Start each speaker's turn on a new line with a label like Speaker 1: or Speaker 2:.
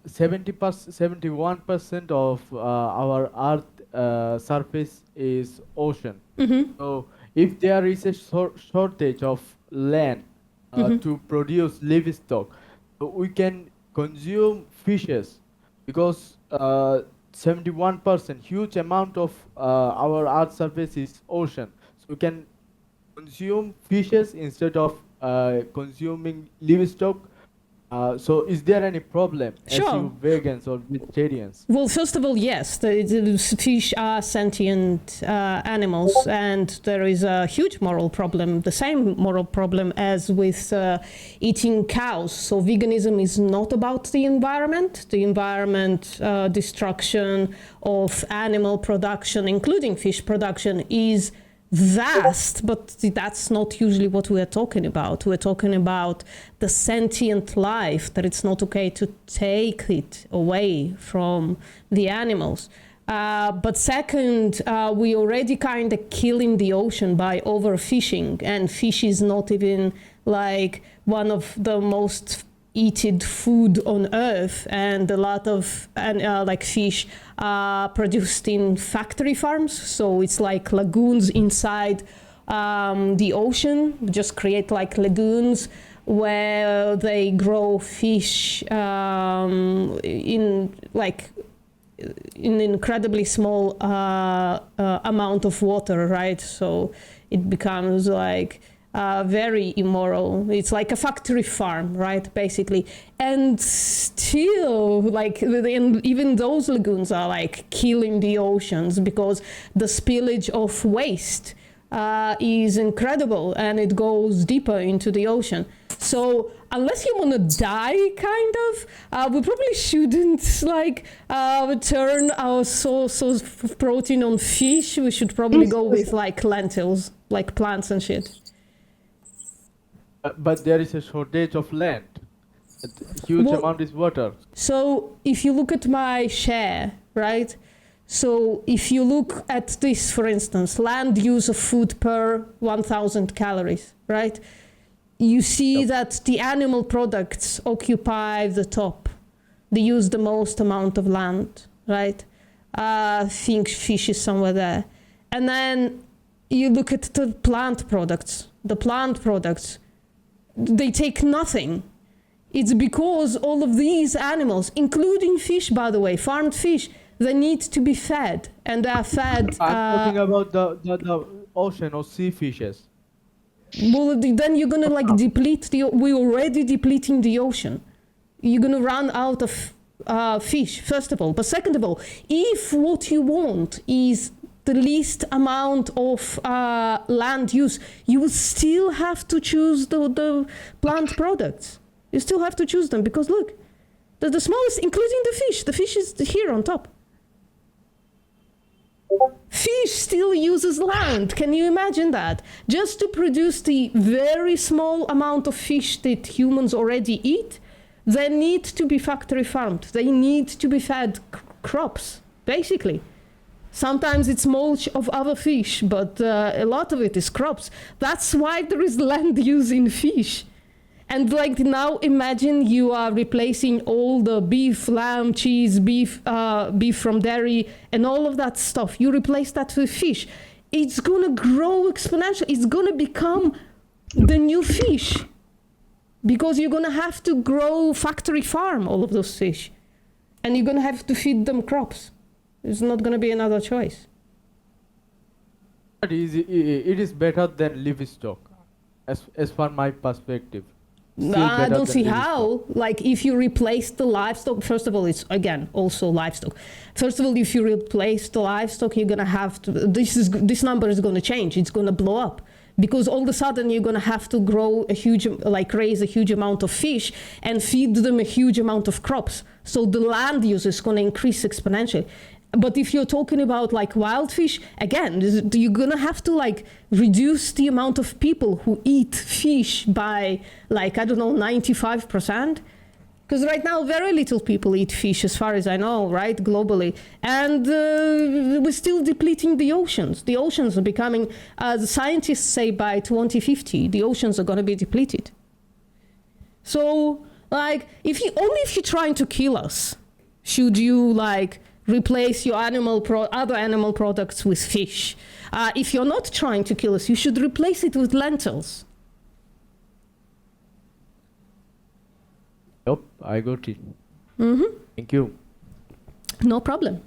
Speaker 1: 71% of our Earth surface is ocean. So if there is a shortage of land to produce livestock, so we can consume fishes because 71% huge amount of our Earth surface is ocean. So we can consume fishes instead of consuming livestock. So is there any problem as
Speaker 2: Sure.
Speaker 1: you vegans or vegetarians?
Speaker 2: Well, first of all, yes, the fish are sentient animals, and there is a huge moral problem, the same moral problem as with eating cows. So veganism is not about the environment destruction of animal production, including fish production, is vast, but that's not usually what we are talking about. We're talking about the sentient life, that it's not okay to take it away from the animals. But second, we already kind of killing the ocean by overfishing, and fish is not even like one of the most eaten food on earth, and a lot of like fish are produced in factory farms, so it's like lagoons inside the ocean, just create like lagoons where they grow fish in incredibly small amount of water, right? So it becomes like very immoral. It's like a factory farm, right, basically. And still, like, even those lagoons are like killing the oceans because the spillage of waste is incredible, and it goes deeper into the ocean. So unless you want to die, kind of, we probably shouldn't like turn our source of protein on fish. We should probably go with like lentils, like plants and shit.
Speaker 1: But there is a shortage of land. A huge amount is water.
Speaker 2: So if you look at my share, right? So if you look at this, for instance, land use of food per 1,000 calories, right? You see that the animal products occupy the top. They use the most amount of land, right? I think fish is somewhere there. And then you look at the plant products. The plant products, they take nothing. It's because all of these animals, including fish, by the way, farmed fish, they need to be fed, and they are fed.
Speaker 1: I'm talking about the ocean or sea fishes.
Speaker 2: Well, then you're gonna like deplete we're already depleting the ocean. You're gonna run out of fish, first of all. But second of all, if what you want is the least amount of land use, you will still have to choose the plant products. You still have to choose them because look, the smallest, including the fish is here on top. Fish still uses land. Can you imagine that? Just to produce the very small amount of fish that humans already eat, they need to be factory farmed. They need to be fed crops, basically. Sometimes it's mulch of other fish, but a lot of it is crops. That's why there is land use in fish. And like now imagine you are replacing all the beef, lamb, cheese, beef from dairy and all of that stuff. You replace that with fish. It's gonna grow exponentially. It's gonna become the new fish because you're gonna have to grow factory farm all of those fish. And you're gonna have to feed them crops. There's not gonna be another choice.
Speaker 1: It is better than livestock, as per my perspective.
Speaker 2: I don't see how. Like, if you replace the livestock, first of all, it's again also livestock. First of all, if you replace the livestock, you're gonna have to. This number is gonna change. It's gonna blow up because all of a sudden you're gonna have to grow raise a huge amount of fish and feed them a huge amount of crops. So the land use is gonna increase exponentially. But if you're talking about like wild fish, again, you're gonna have to like reduce the amount of people who eat fish by like, I don't know, 95%. Because right now, very little people eat fish as far as I know, right, globally. And we're still depleting the oceans. The oceans are becoming, the scientists say by 2050, the oceans are gonna be depleted. So Like, if you're trying to kill us, should you like replace your other animal products with fish? If you're not trying to kill us, you should replace it with lentils.
Speaker 1: Yep, I got it.
Speaker 2: Mm-hmm.
Speaker 1: Thank you.
Speaker 2: No problem.